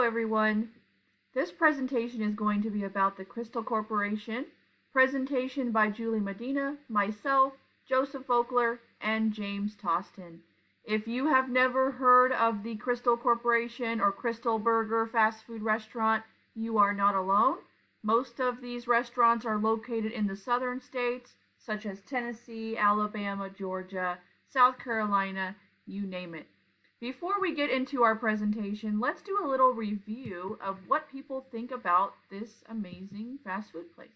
everyone. This presentation is going to be about the Krystal Corporation. Presentation by Julie Medina, myself, Joseph Vogler, and James Toston. If you have never heard of the Krystal Corporation or Krystal Burger fast food restaurant, you are not alone. Most of these restaurants are located in the southern states, such as Tennessee, Alabama, Georgia, South Carolina, you name it. Before we get into our presentation, let's do a little review of what people think about this amazing fast food place.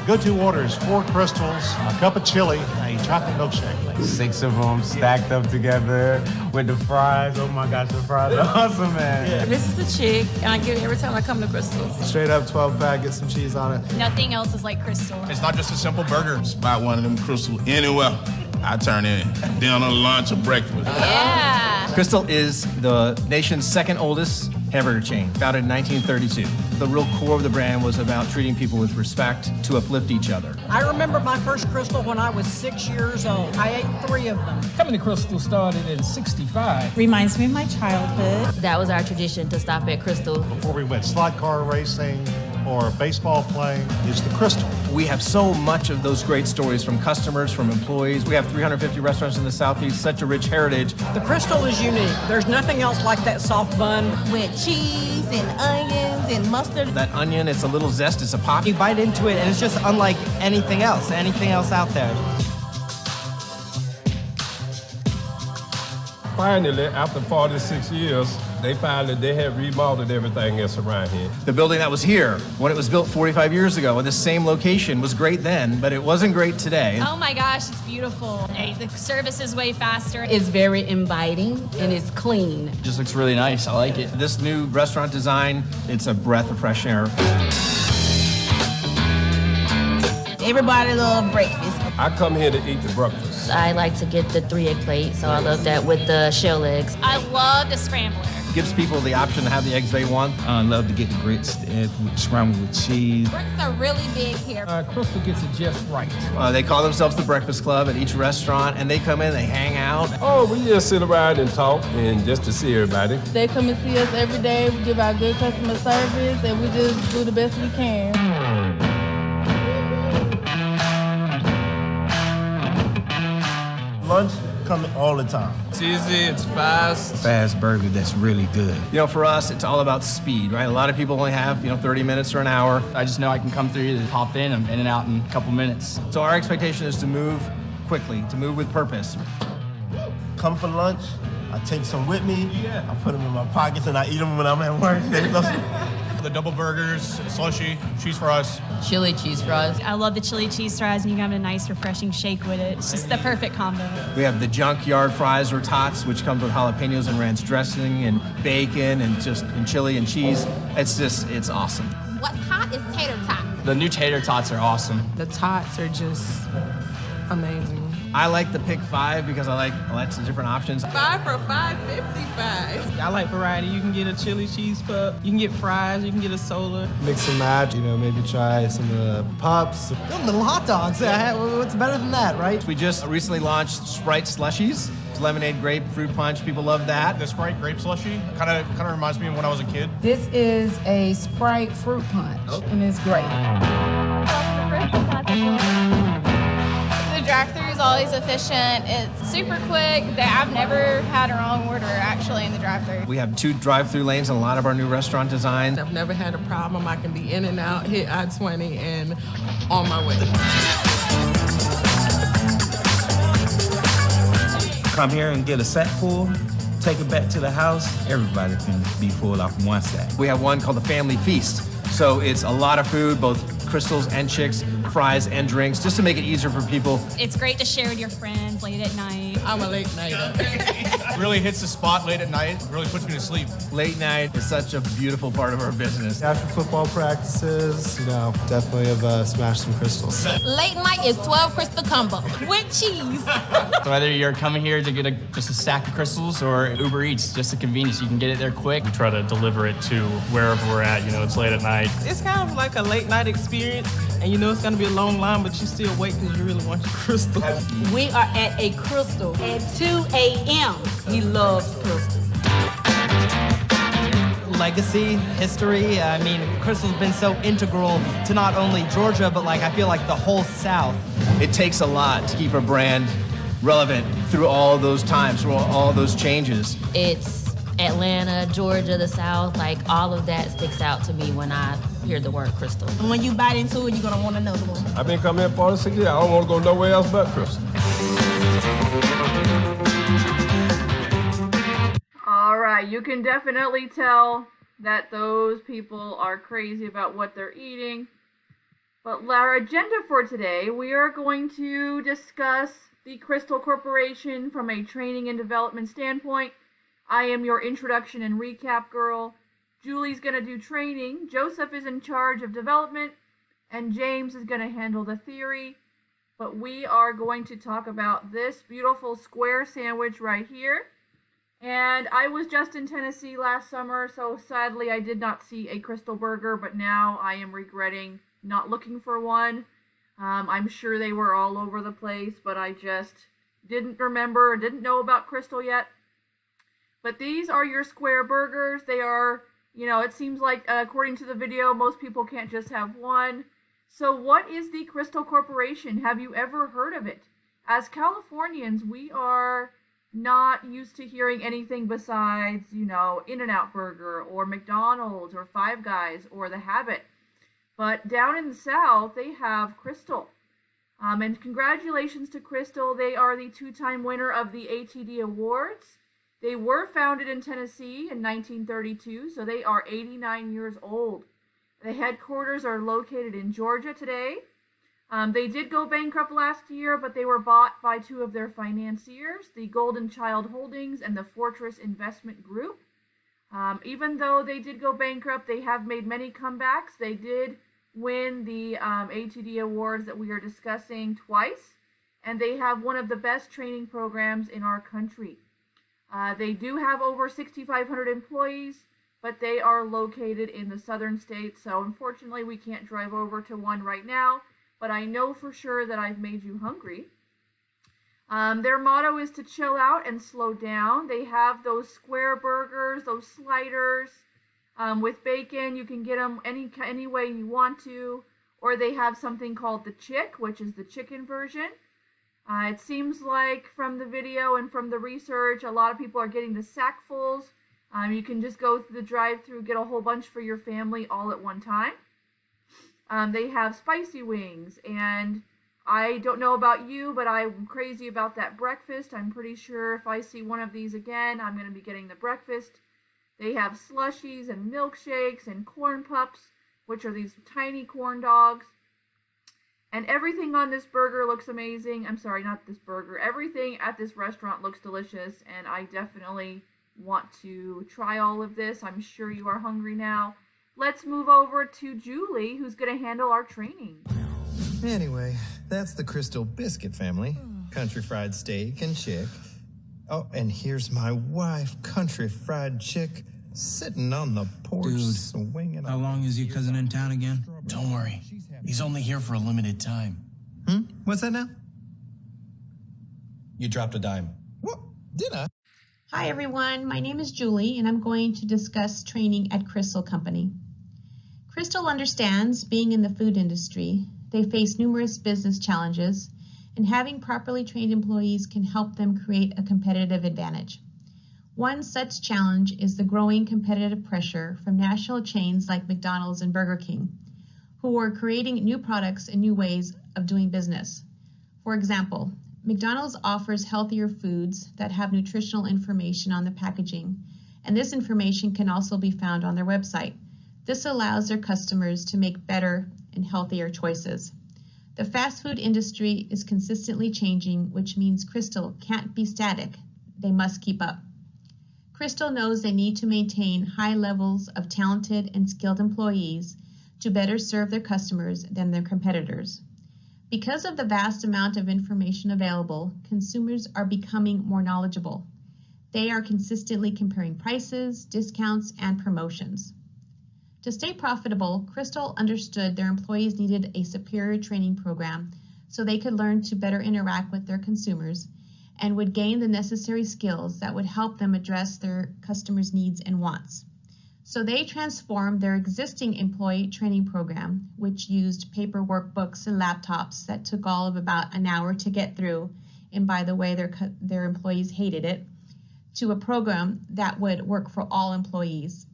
Go-to orders, 4 Krystals, a cup of chili, and a chocolate milkshake. 6 of them stacked up together with the fries. Oh my gosh, the fries are awesome, man. Yeah. This is the chick, and I get it every time I come to Krystal. Straight up 12-pack, get some cheese on it. Nothing else is like Krystal. It's not just a simple burger. Spot one of them Krystal anywhere, I turn in. Dinner, lunch, or breakfast. Yeah. Krystal is the nation's second oldest hamburger chain, founded in 1932. The real core of the brand was about treating people with respect to uplift each other. I remember my first Krystal when I was 6 years old. I ate 3 of them. Coming to Krystal started in '65. Reminds me of my childhood. That was our tradition to stop at Krystal. Before we went slot car racing or baseball playing, is the Krystal. We have so much of those great stories from customers, from employees. We have 350 restaurants in the Southeast, such a rich heritage. The Krystal is unique. There's nothing else like that soft bun. With cheese and onions and mustard. That onion, it's a little zest, it's a pop. You bite into it and it's just unlike anything else out there. Finally, after 46 years, they had remodeled everything else around here. The building that was here, when it was built 45 years ago, in the same location, was great then, but it wasn't great today. Oh my gosh, it's beautiful. The service is way faster. It's very inviting and it's clean. It just looks really nice, I like it. This new restaurant design, it's a breath of fresh air. Everybody loves breakfast. I come here to eat the breakfast. I like to get the 3-egg plate, so I love that with the shell eggs. I love the scrambler. Gives people the option to have the eggs they want. I love to get the grits scrambled with cheese. Breakfasts are really big here. Krystal gets it just right. They call themselves the Breakfast Club at each restaurant, and they come in, they hang out. Oh, we just sit around and talk and just to see everybody. They come and see us every day. We give our good customer service, and we just do the best we can. Lunch coming all the time. It's easy, it's fast. Fast burger that's really good. You know, for us, it's all about speed, right? A lot of people only have, 30 minutes or an hour. I just know I can come through and pop in. I'm in and out in a couple minutes. So our expectation is to move quickly, to move with purpose. Come for lunch, I take some with me. I put them in my pockets and I eat them when I'm at work. The double burgers, slushy, cheese fries. Chili cheese fries. I love the chili cheese fries, and you can have a nice, refreshing shake with it. It's just the perfect combo. We have the junkyard fries or tots, which comes with jalapenos and ranch dressing and bacon and chili and cheese. It's awesome. What's hot is tater tots. The new tater tots are awesome. The tots are just amazing. I like the pick 5 because I like lots of different options. 5 for $5.55. I like variety. You can get a chili cheese pup. You can get fries. You can get a soda. Mix and match, maybe try some pups. Little hot dogs. What's better than that, right? We just recently launched Sprite slushies. Lemonade, grape, fruit punch. People love that. The Sprite grape slushy kind of reminds me of when I was a kid. This is a Sprite fruit punch, and it's great. The drive-thru is always efficient. It's super quick. I've never had a wrong order, actually, in the drive-thru. We have 2 drive-through lanes in a lot of our new restaurant designs. I've never had a problem. I can be in and out, hit I-20, and on my way. Come here and get a set full, take it back to the house. Everybody can be full off one stack. We have one called the Family Feast. So it's a lot of food, both Krystals and chicks, fries and drinks, just to make it easier for people. It's great to share with your friends late at night. I'm a late nighter. Really hits the spot late at night, really puts me to sleep. Late night is such a beautiful part of our business. After football practices, definitely have smashed some Krystals. Late night is 12 Krystal combo with cheese. So whether you're coming here to get just a stack of Krystals or Uber Eats, just a convenience, you can get it there quick. We try to deliver it to wherever we're at. It's late at night. It's kind of like a late night experience. And you know it's gonna be a long line, but you still wait because you really want your Krystal. We are at a Krystal at 2 a.m. He loves Krystals. Legacy, history. I mean, Krystal's been so integral to not only Georgia, but like I feel like the whole South. It takes a lot to keep a brand relevant through all those times, through all those changes. It's Atlanta, Georgia, the South, like all of that sticks out to me when I hear the word Krystal. And when you bite into it, you're gonna want another one. I've been coming here 46 years. I don't want to go nowhere else but Krystal. All right, you can definitely tell that those people are crazy about what they're eating. But our agenda for today, we are going to discuss the Krystal Corporation from a training and development standpoint. I am your introduction and recap girl. Julie's going to do training. Joseph is in charge of development. And James is going to handle the theory. But we are going to talk about this beautiful square sandwich right here. And I was just in Tennessee last summer, so sadly I did not see a Krystal burger, but now I am regretting not looking for one. I'm sure they were all over the place, but I just didn't remember, didn't know about Krystal yet. But these are your square burgers. They are, it seems like according to the video, most people can't just have one. So what is the Krystal Corporation? Have you ever heard of it? As Californians, we are not used to hearing anything besides, In-N-Out Burger or McDonald's or Five Guys or The Habit. But down in the South, they have Krystal. And congratulations to Krystal. They are the 2-time winner of the ATD Awards. They were founded in Tennessee in 1932, so they are 89 years old. The headquarters are located in Georgia today. They did go bankrupt last year, but they were bought by 2 of their financiers, the Golden Child Holdings and the Fortress Investment Group. Even though they did go bankrupt, they have made many comebacks. They did win the ATD Awards that we are discussing twice, and they have one of the best training programs in our country. They do have over 6,500 employees, but they are located in the southern states, so unfortunately we can't drive over to one right now, but I know for sure that I've made you hungry. Their motto is to chill out and slow down. They have those square burgers, those sliders, with bacon. You can get them any way you want to, or they have something called the chick, which is the chicken version. It seems like from the video and from the research, a lot of people are getting the sackfuls. You can just go through the drive-thru, get a whole bunch for your family all at one time. They have spicy wings, and I don't know about you, but I'm crazy about that breakfast. I'm pretty sure if I see one of these again, I'm going to be getting the breakfast. They have slushies and milkshakes and corn pups, which are these tiny corn dogs. And everything on this burger looks amazing. I'm sorry, not this burger. Everything at this restaurant looks delicious, and I definitely want to try all of this. I'm sure you are hungry now. Let's move over to Julie, who's going to handle our training. Anyway, that's the Krystal biscuit family. Country fried steak and chick. Oh, and here's my wife, country fried chick, sitting on the porch, swinging. How long is your cousin in town again? Don't worry. He's only here for a limited time. What's that now? You dropped a dime. What? Did I? Hi everyone, my name is Julie and I'm going to discuss training at Krystal Company. Krystal understands being in the food industry, they face numerous business challenges, and having properly trained employees can help them create a competitive advantage. One such challenge is the growing competitive pressure from national chains like McDonald's and Burger King, who are creating new products and new ways of doing business. For example, McDonald's offers healthier foods that have nutritional information on the packaging, and this information can also be found on their website. This allows their customers to make better and healthier choices. The fast food industry is consistently changing, which means Krystal can't be static. They must keep up. Krystal knows they need to maintain high levels of talented and skilled employees to better serve their customers than their competitors. Because of the vast amount of information available, consumers are becoming more knowledgeable. They are consistently comparing prices, discounts, and promotions. To stay profitable, Krystal understood their employees needed a superior training program so they could learn to better interact with their consumers and would gain the necessary skills that would help them address their customers' needs and wants. So they transformed their existing employee training program, which used paper workbooks and laptops that took all of about an hour to get through, and by the way, their employees hated it, to a program that would work for all employees.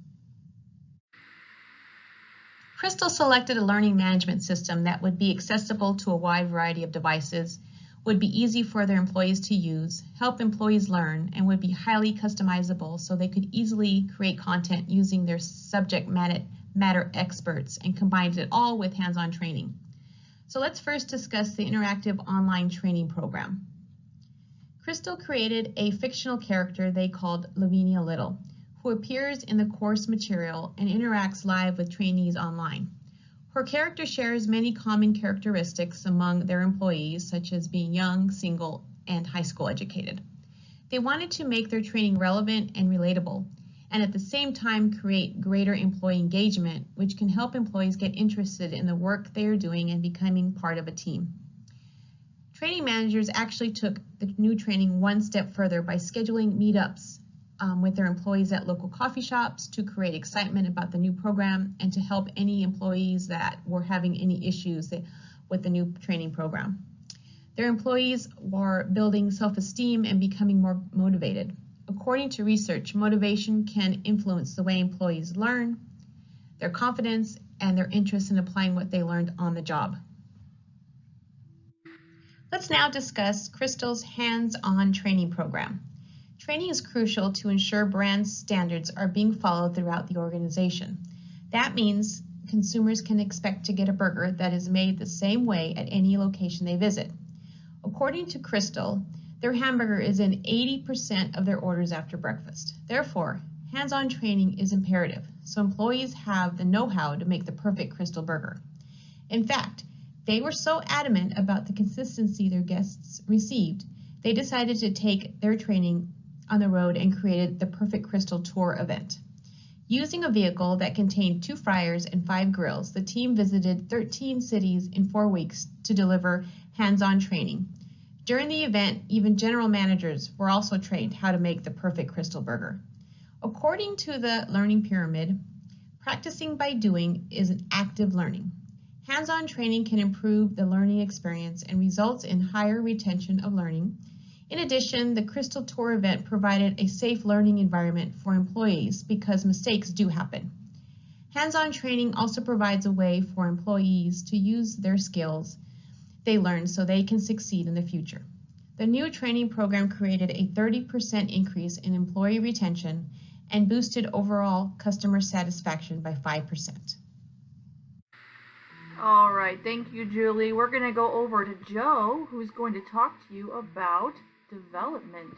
Krystal selected a learning management system that would be accessible to a wide variety of devices, would be easy for their employees to use, help employees learn, and would be highly customizable so they could easily create content using their subject matter experts and combined it all with hands-on training. So let's first discuss the interactive online training program. Krystal created a fictional character they called Lavinia Little, who appears in the course material and interacts live with trainees online. Her character shares many common characteristics among their employees, such as being young, single, and high school educated. They wanted to make their training relevant and relatable, and at the same time create greater employee engagement, which can help employees get interested in the work they are doing and becoming part of a team. Training managers actually took the new training one step further by scheduling meetups with their employees at local coffee shops to create excitement about the new program and to help any employees that were having any issues with the new training program. Their employees were building self-esteem and becoming more motivated. According to research, motivation can influence the way employees learn, their confidence, and their interest in applying what they learned on the job. Let's now discuss Krystal's hands-on training program. Training is crucial to ensure brand standards are being followed throughout the organization. That means consumers can expect to get a burger that is made the same way at any location they visit. According to Krystal, their hamburger is in 80% of their orders after breakfast. Therefore, hands-on training is imperative, so employees have the know-how to make the perfect Krystal burger. In fact, they were so adamant about the consistency their guests received, they decided to take their training on the road and created the Perfect Krystal Tour event. Using a vehicle that contained 2 fryers and 5 grills, the team visited 13 cities in 4 weeks to deliver hands-on training. During the event, even general managers were also trained how to make the perfect Krystal burger. According to the learning pyramid, practicing by doing is an active learning. Hands-on training can improve the learning experience and results in higher retention of learning. In addition, the Krystal Tour event provided a safe learning environment for employees because mistakes do happen. Hands-on training also provides a way for employees to use their skills they learned so they can succeed in the future. The new training program created a 30% increase in employee retention and boosted overall customer satisfaction by 5%. All right, thank you, Julie. We're going to go over to Joe, who's going to talk to you about development.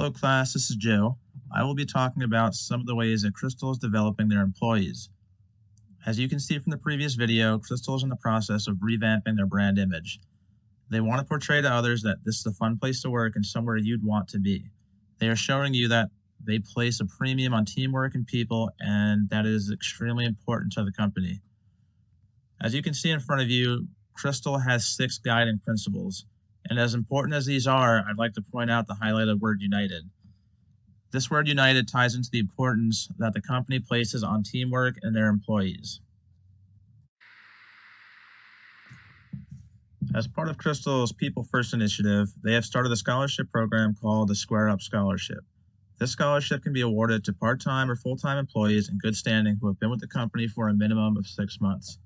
Hello class, this is Joe. I will be talking about some of the ways that Krystal is developing their employees. As you can see from the previous video, Krystal is in the process of revamping their brand image. They want to portray to others that this is a fun place to work and somewhere you'd want to be. They are showing you that they place a premium on teamwork and people, and that is extremely important to the company. As you can see in front of you, Krystal has 6 guiding principles. And as important as these are, I'd like to point out the highlighted word united. This word united ties into the importance that the company places on teamwork and their employees. As part of Krystal's People First initiative, they have started a scholarship program called the Square Up Scholarship. This scholarship can be awarded to part-time or full-time employees in good standing who have been with the company for a minimum of 6 months.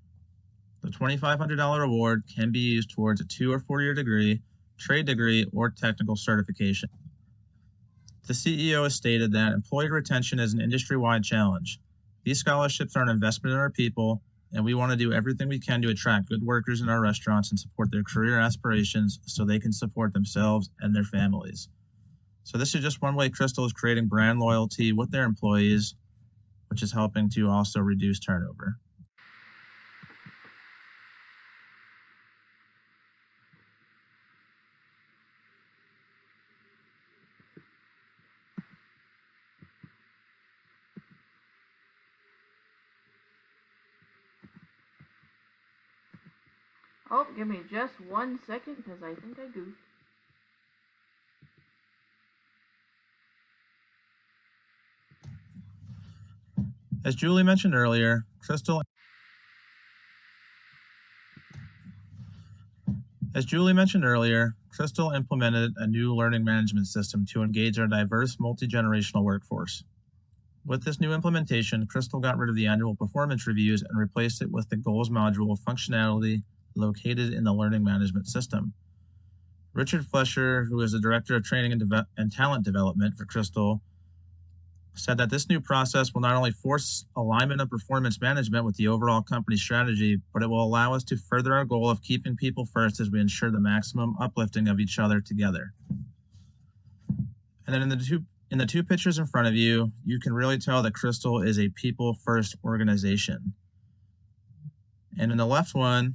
The $2,500 award can be used towards a 2- or 4-year degree, trade degree, or technical certification. The CEO has stated that employee retention is an industry-wide challenge. These scholarships are an investment in our people, and we want to do everything we can to attract good workers in our restaurants and support their career aspirations so they can support themselves and their families. So this is just one way Krystal is creating brand loyalty with their employees, which is helping to also reduce turnover. Oh, give me just 1 second because I think I goofed. As Julie mentioned earlier, Krystal implemented a new learning management system to engage our diverse multi-generational workforce. With this new implementation, Krystal got rid of the annual performance reviews and replaced it with the goals module functionality located in the learning management system. Richard Flesher, who is the Director of Training and Talent Development for Krystal, said that this new process will not only force alignment of performance management with the overall company strategy, but it will allow us to further our goal of keeping people first as we ensure the maximum uplifting of each other together. And then in the two pictures in front of you, you can really tell that Krystal is a people-first organization. And in the left one,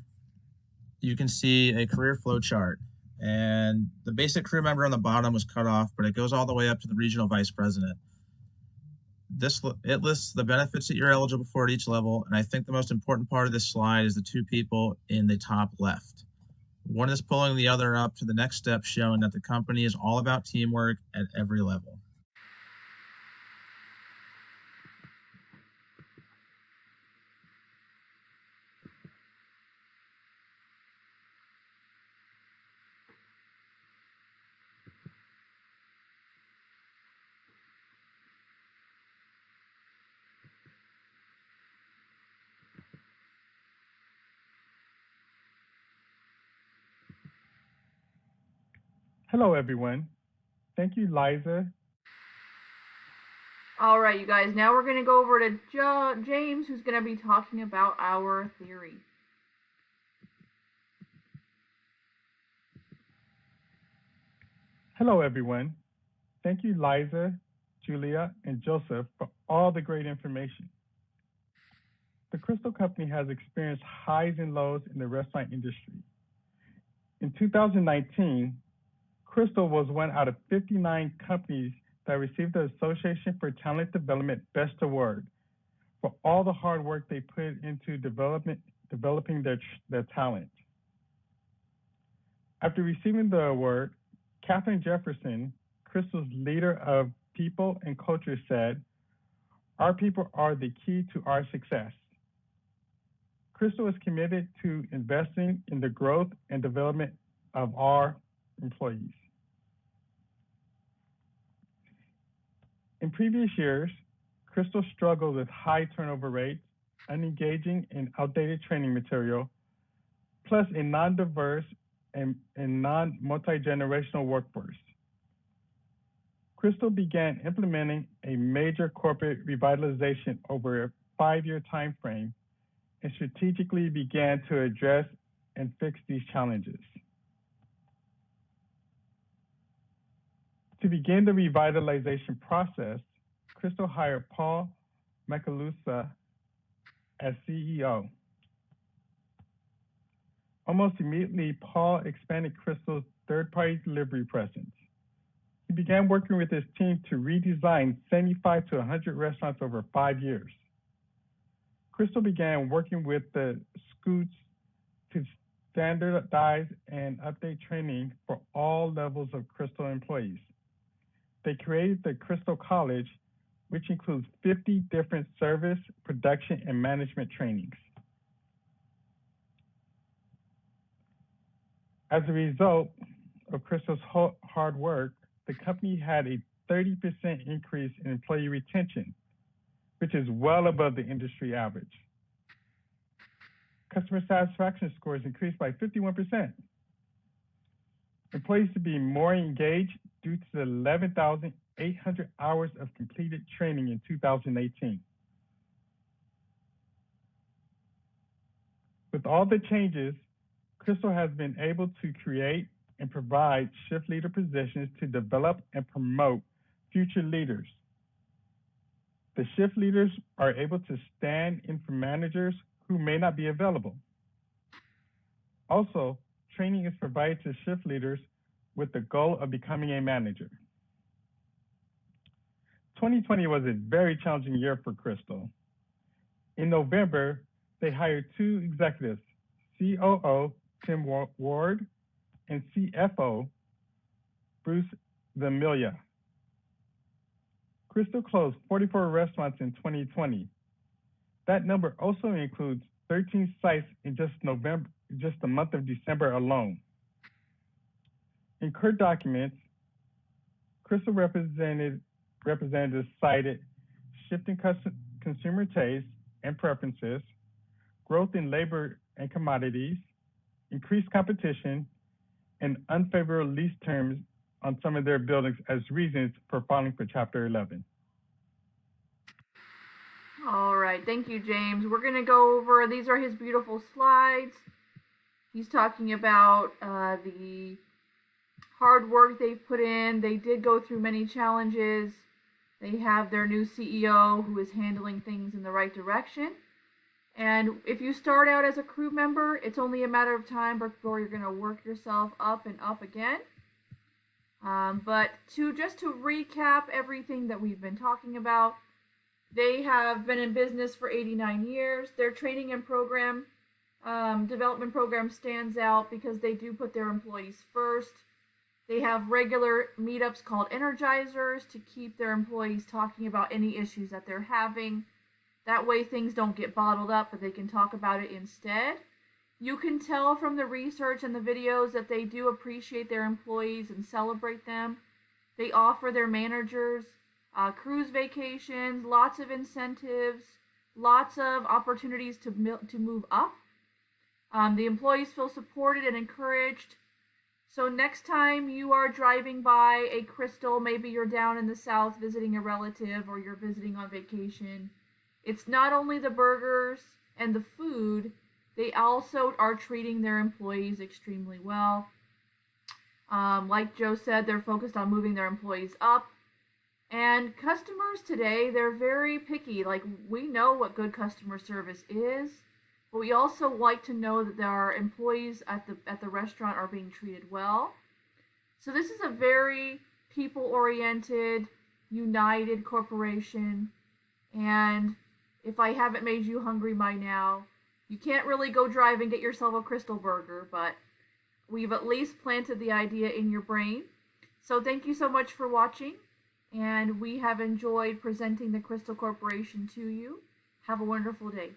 you can see a career flow chart. And the basic crew member on the bottom was cut off, but it goes all the way up to the regional vice president. It lists the benefits that you're eligible for at each level, and I think the most important part of this slide is the 2 people in the top left. One is pulling the other up to the next step, showing that the company is all about teamwork at every level. Hello, everyone. Thank you, Liza. All right, you guys, now we're going to go over to James, who's going to be talking about our theory. Hello, everyone. Thank you, Liza, Julia, and Joseph, for all the great information. The Krystal Company has experienced highs and lows in the restaurant industry. In 2019, Krystal was one out of 59 companies that received the Association for Talent Development Best Award for all the hard work they put into developing their talent. After receiving the award, Katherine Jefferson, Krystal's leader of people and culture, said, "Our people are the key to our success." Krystal is committed to investing in the growth and development of our employees. In previous years, Krystal struggled with high turnover rates, unengaging and outdated training material, plus a non-diverse and non-multi-generational workforce. Krystal began implementing a major corporate revitalization over a 5-year time frame and strategically began to address and fix these challenges. To begin the revitalization process, Krystal hired Paul Macalusa as CEO. Almost immediately, Paul expanded Krystal's third-party delivery presence. He began working with his team to redesign 75 to 100 restaurants over 5 years. Krystal began working with the Scoots to standardize and update training for all levels of Krystal employees. They created the Krystal College, which includes 50 different service, production, and management trainings. As a result of Krystal's hard work, the company had a 30% increase in employee retention, which is well above the industry average. Customer satisfaction scores increased by 51%. Employees to be more engaged due to the 11,800 hours of completed training in 2018. With all the changes, Krystal has been able to create and provide shift leader positions to develop and promote future leaders. The shift leaders are able to stand in for managers who may not be available. Also, training is provided to shift leaders with the goal of becoming a manager. 2020 was a very challenging year for Krystal. In November, they hired 2 executives, COO Tim Ward and CFO Bruce Vermilia. Krystal closed 44 restaurants in 2020. That number also includes 13 sites in just the month of December alone. In court documents, Krystal representatives cited shifting consumer tastes and preferences, growth in labor and commodities, increased competition, and unfavorable lease terms on some of their buildings as reasons for filing for Chapter 11. All right, thank you, James. We're going to go over, these are his beautiful slides. He's talking about the hard work they've put in. They did go through many challenges. They have their new CEO who is handling things in the right direction. And if you start out as a crew member, it's only a matter of time before you're going to work yourself up and up again. But just to recap everything that we've been talking about, they have been in business for 89 years. Their training and development program stands out because they do put their employees first. They have regular meetups called Energizers to keep their employees talking about any issues that they're having. That way things don't get bottled up, but they can talk about it instead. You can tell from the research and the videos that they do appreciate their employees and celebrate them. They offer their managers cruise vacations, lots of incentives, lots of opportunities to move up. The employees feel supported and encouraged. So next time you are driving by a Krystal, maybe you're down in the South visiting a relative or you're visiting on vacation, it's not only the burgers and the food, they also are treating their employees extremely well. Like Joe said, they're focused on moving their employees up. And customers today, they're very picky. Like, we know what good customer service is, but we also like to know that our employees at the restaurant are being treated well. So this is a very people-oriented, united corporation. And if I haven't made you hungry by now, you can't really go drive and get yourself a Krystal burger, but we've at least planted the idea in your brain. So thank you so much for watching, and we have enjoyed presenting the Krystal Corporation to you. Have a wonderful day.